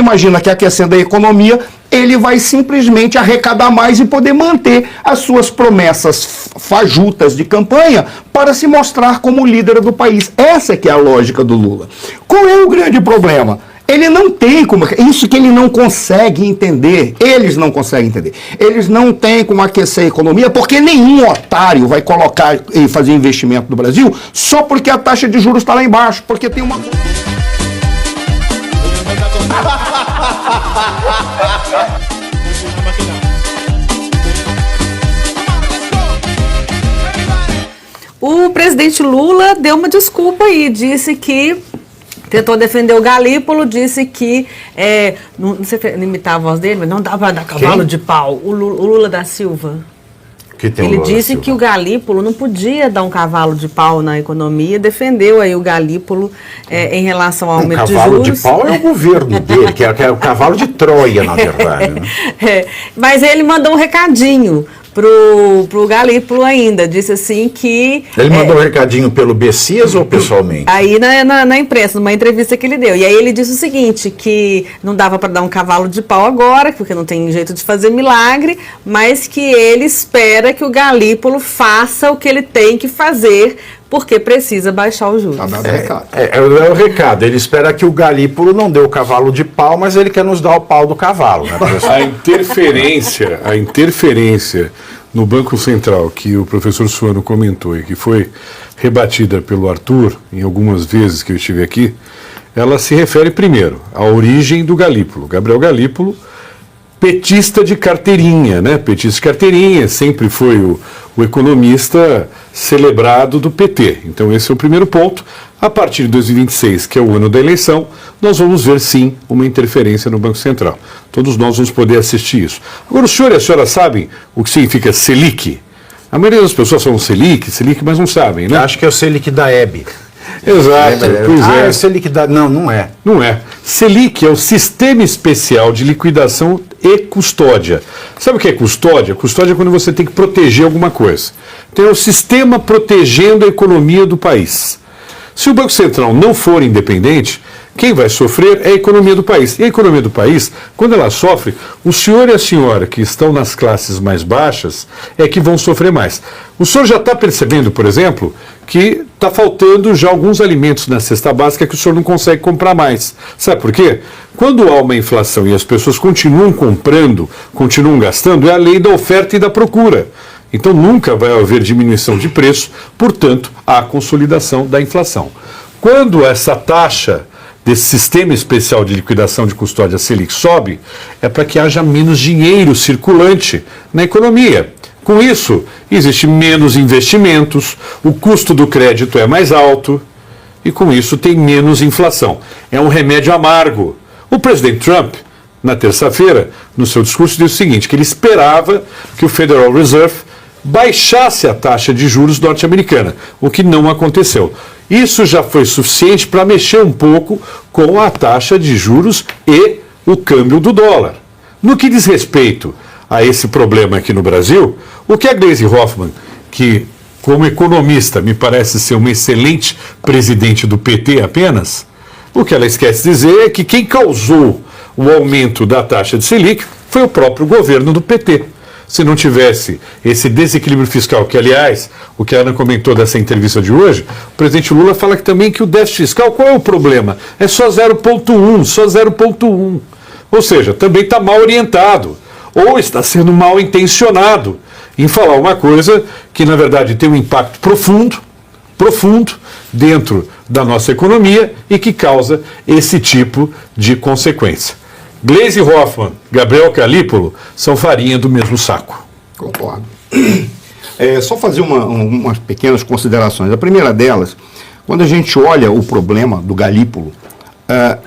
imagina que aquecendo a economia, ele vai simplesmente arrecadar mais e poder manter as suas promessas fajutas de campanha para se mostrar como líder do país. Essa que é a lógica do Lula. Qual é o grande problema? Ele não tem como... Isso que ele não consegue entender. Eles não conseguem entender. Eles não têm como aquecer a economia porque nenhum otário vai colocar e fazer investimento no Brasil só porque a taxa de juros está lá embaixo. Porque tem uma... O presidente Lula deu uma desculpa aí, disse que tentou defender o Galípolo, disse que, não sei imitar a voz dele, mas não dá para dar cavalo de pau. O Lula da Silva. Ele disse que o Galípolo não podia dar um cavalo de pau na economia, defendeu aí o Galípolo em relação ao aumento de juros. O cavalo de pau é o governo dele, que é o cavalo de Troia, na verdade. Né? Mas ele mandou um recadinho pro Galípolo ainda, disse assim que... Ele mandou um recadinho pelo Bessias ou pessoalmente? Aí na imprensa, numa entrevista que ele deu. E aí ele disse o seguinte, que não dava para dar um cavalo de pau agora, porque não tem jeito de fazer milagre, mas que ele espera que o Galípolo faça o que ele tem que fazer, porque precisa baixar os juros. É o recado. Ele espera que o Galípolo não dê o cavalo de pau, mas ele quer nos dar o pau do cavalo. Né, a interferência no Banco Central, que o professor Suano comentou e que foi rebatida pelo Arthur, em algumas vezes que eu estive aqui, ela se refere primeiro à origem do Galípolo. Gabriel Galípolo, petista de carteirinha, né? Petista de carteirinha, sempre foi o economista celebrado do PT. Então esse é o primeiro ponto. A partir de 2026, que é o ano da eleição, nós vamos ver sim uma interferência no Banco Central. Todos nós vamos poder assistir isso. Agora o senhor e a senhora sabem o que significa Selic? A maioria das pessoas falam Selic, mas não sabem, né? Acho que é o Selic da Hebe. Exato, pois é. É o Selic da... Não é. Não é. Selic é o Sistema Especial de Liquidação e Custódia. Sabe o que é custódia? Custódia é quando você tem que proteger alguma coisa. Então é o sistema protegendo a economia do país. Se o Banco Central não for independente, quem vai sofrer é a economia do país. E a economia do país, quando ela sofre, o senhor e a senhora que estão nas classes mais baixas é que vão sofrer mais. O senhor já está percebendo, por exemplo, que está faltando já alguns alimentos na cesta básica que o senhor não consegue comprar mais. Sabe por quê? Quando há uma inflação e as pessoas continuam comprando, continuam gastando, é a lei da oferta e da procura. Então nunca vai haver diminuição de preço, portanto, há consolidação da inflação. Quando essa taxa desse sistema especial de liquidação de custódia Selic sobe, é para que haja menos dinheiro circulante na economia. Com isso, existe menos investimentos, o custo do crédito é mais alto e com isso tem menos inflação. É um remédio amargo. O presidente Trump, na terça-feira, no seu discurso, disse o seguinte, que ele esperava que o Federal Reserve baixasse a taxa de juros norte-americana, o que não aconteceu. Isso já foi suficiente para mexer um pouco com a taxa de juros e o câmbio do dólar. No que diz respeito a esse problema aqui no Brasil, o que a Gleisi Hoffmann, que como economista me parece ser uma excelente presidente do PT apenas, o que ela esquece de dizer é que quem causou o aumento da taxa de Selic foi o próprio governo do PT. Se não tivesse esse desequilíbrio fiscal, que aliás, o que a Ana comentou dessa entrevista de hoje, o presidente Lula fala que também que o déficit fiscal, qual é o problema? É só 0,1, só 0,1. Ou seja, também está mal orientado, ou está sendo mal intencionado em falar uma coisa que na verdade tem um impacto profundo dentro da nossa economia e que causa esse tipo de consequência. Gleisi Hoffmann, Gabriel Galípolo são farinha do mesmo saco. Concordo. Só fazer umas pequenas considerações. A primeira delas, quando a gente olha o problema do Galípolo,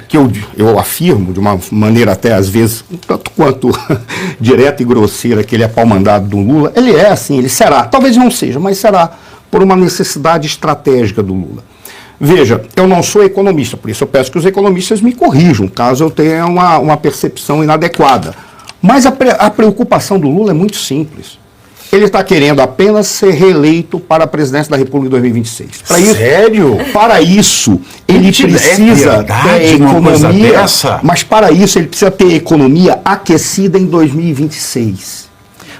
que eu afirmo de uma maneira até às vezes, tanto quanto direta e grosseira, que ele é pau-mandado do Lula, ele é assim, ele será, talvez não seja, mas será por uma necessidade estratégica do Lula. Veja, eu não sou economista, por isso eu peço que os economistas me corrijam, caso eu tenha uma percepção inadequada. Mas a preocupação do Lula é muito simples. Ele está querendo apenas ser reeleito para a presidência da República em 2026. Sério? Para isso, ele precisa ter economia, mas para isso ele precisa ter economia aquecida em 2026.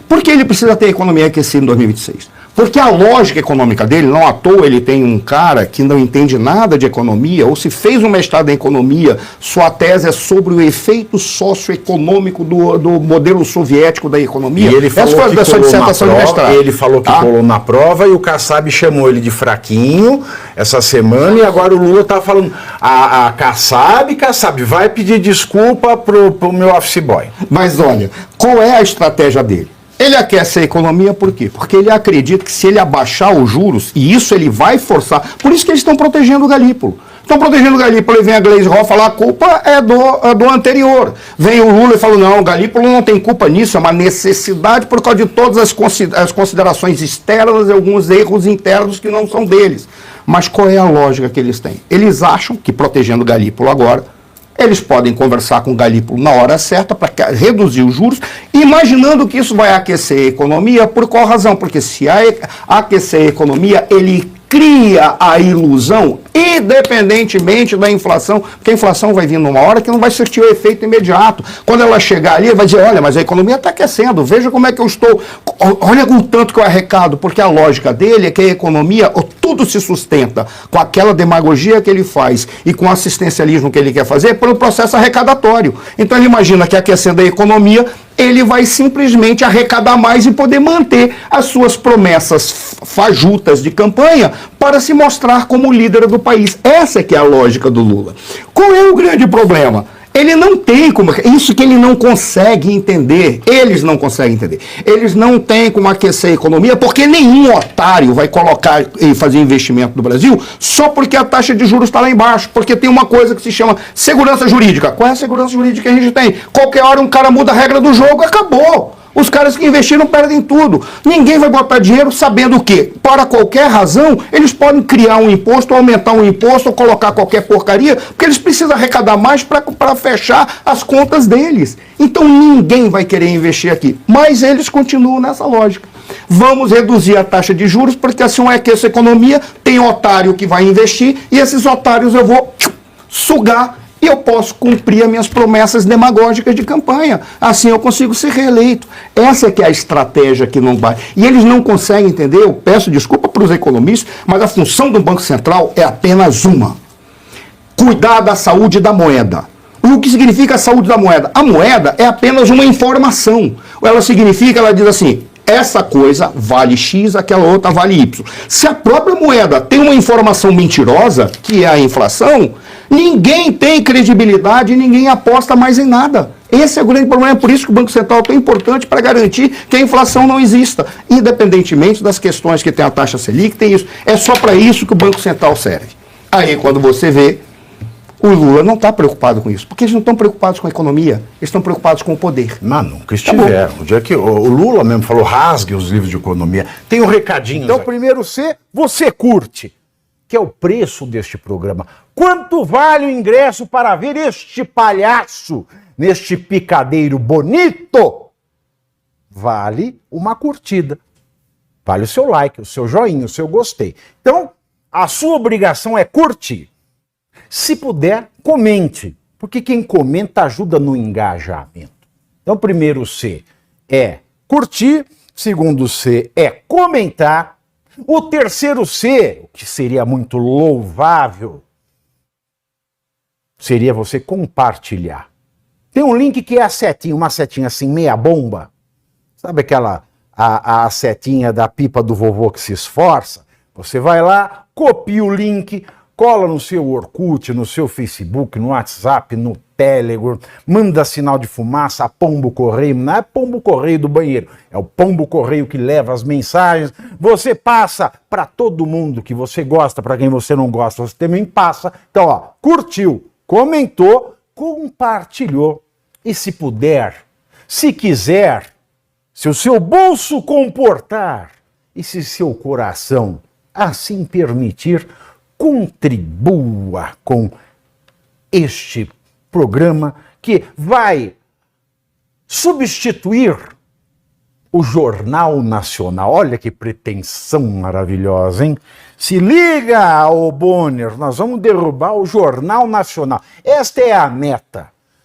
Por que ele precisa ter economia aquecida em 2026? Porque a lógica econômica dele, não à toa ele tem um cara que não entende nada de economia, ou se fez um mestrado em economia, sua tese é sobre o efeito socioeconômico do modelo soviético da economia. E ele falou essa foi da sua dissertação de mestrado. Ele falou que colou na prova e o Kassab chamou ele de fraquinho essa semana, e agora o Lula está falando, a Kassab, vai pedir desculpa pro meu office boy. Mas olha, qual é a estratégia dele? Ele aquece a economia por quê? Porque ele acredita que se ele abaixar os juros, e isso ele vai forçar, por isso que eles estão protegendo o Galípolo. Estão protegendo o Galípolo, e vem a Gleisi Hoffmann falar, a culpa é do anterior. Vem o Lula e fala, não, o Galípolo não tem culpa nisso, é uma necessidade por causa de todas as considerações externas e alguns erros internos que não são deles. Mas qual é a lógica que eles têm? Eles acham que protegendo o Galípolo agora, eles podem conversar com o Galípolo na hora certa para reduzir os juros, imaginando que isso vai aquecer a economia. Por qual razão? Porque se aquecer a economia, ele cria a ilusão, independentemente da inflação, porque a inflação vai vir numa hora que não vai surtir o efeito imediato. Quando ela chegar ali, vai dizer, olha, mas a economia está aquecendo, veja como é que eu estou, olha o tanto que eu arrecado, porque a lógica dele é que a economia, tudo se sustenta com aquela demagogia que ele faz e com o assistencialismo que ele quer fazer por um processo arrecadatório. Então ele imagina que aquecendo a economia, ele vai simplesmente arrecadar mais e poder manter as suas promessas fajutas de campanha para se mostrar como líder do país. Essa é que é a lógica do Lula. Qual é o grande problema? Ele não tem como... Isso que ele não consegue entender. Eles não conseguem entender. Eles não têm como aquecer a economia porque nenhum otário vai colocar e fazer investimento no Brasil só porque a taxa de juros está lá embaixo. Porque tem uma coisa que se chama segurança jurídica. Qual é a segurança jurídica que a gente tem? Qualquer hora um cara muda a regra do jogo e acabou. Os caras que investiram perdem tudo. Ninguém vai botar dinheiro sabendo o quê? Para qualquer razão, eles podem criar um imposto, aumentar um imposto, ou colocar qualquer porcaria, porque eles precisam arrecadar mais para fechar as contas deles. Então ninguém vai querer investir aqui. Mas eles continuam nessa lógica. Vamos reduzir a taxa de juros, porque assim é que essa economia tem otário que vai investir, e esses otários eu vou sugar. E eu posso cumprir as minhas promessas demagógicas de campanha. Assim eu consigo ser reeleito. Essa é que é a estratégia que não vai. E eles não conseguem entender, eu peço desculpa para os economistas, mas a função do Banco Central é apenas uma. Cuidar da saúde da moeda. O que significa a saúde da moeda? A moeda é apenas uma informação. Ela significa, ela diz assim, essa coisa vale X, aquela outra vale Y. Se a própria moeda tem uma informação mentirosa, que é a inflação, ninguém tem credibilidade e ninguém aposta mais em nada. Esse é o grande problema, é por isso que o Banco Central é tão importante para garantir que a inflação não exista, independentemente das questões que tem a taxa Selic, tem isso. É só para isso que o Banco Central serve. Aí quando você vê, o Lula não está preocupado com isso, porque eles não estão preocupados com a economia, eles estão preocupados com o poder. Mas nunca estiveram. O dia que o Lula mesmo falou, rasgue os livros de economia. Tem um recadinho. Então, primeiro C, você curte, que é o preço deste programa. Quanto vale o ingresso para ver este palhaço neste picadeiro bonito? Vale uma curtida. Vale o seu like, o seu joinha, o seu gostei. Então, a sua obrigação é curtir. Se puder, comente, porque quem comenta ajuda no engajamento. Então, primeiro C é curtir, segundo C é comentar, o terceiro C, o que seria muito louvável, seria você compartilhar. Tem um link que é a setinha, uma setinha assim, meia bomba. Sabe aquela, a setinha da pipa do vovô que se esforça? Você vai lá, copia o link, cola no seu Orkut, no seu Facebook, no WhatsApp, no Telegram, manda sinal de fumaça, pombo correio, não é pombo correio do banheiro, é o pombo correio que leva as mensagens, você passa para todo mundo que você gosta, para quem você não gosta, você também passa. Então, ó, curtiu, comentou, compartilhou, e se puder, se quiser, se o seu bolso comportar, e se seu coração assim permitir, contribua com este programa que vai substituir o Jornal Nacional. Olha que pretensão maravilhosa, hein? Se liga, ô Bonner, nós vamos derrubar o Jornal Nacional. Esta é a meta.